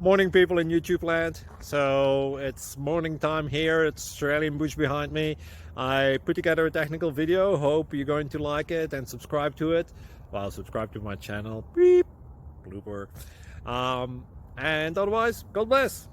Morning people in YouTube land. So it's morning time here. It's Australian bush behind me. I put together a technical video. Hope you're going to like it and subscribe to it. Well, subscribe to my channel. Beep. Blooper. And otherwise, God bless.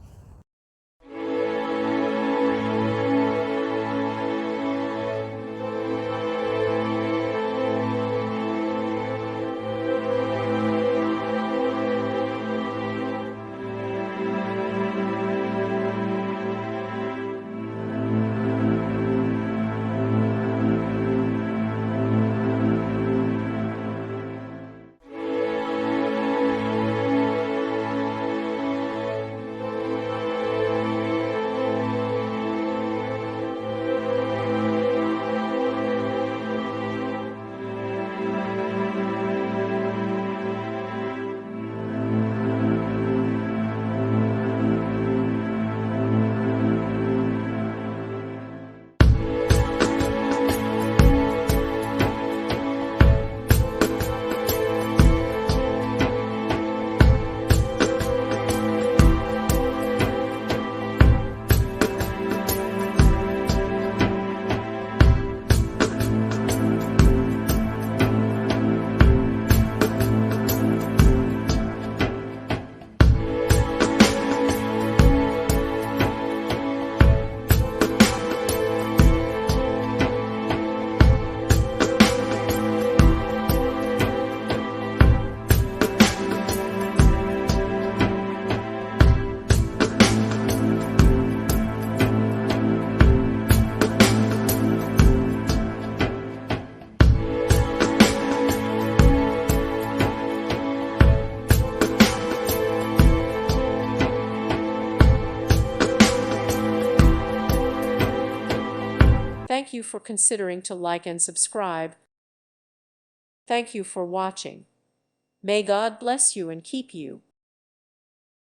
Thank you for considering to like and subscribe. Thank you for watching. May God bless you and keep you.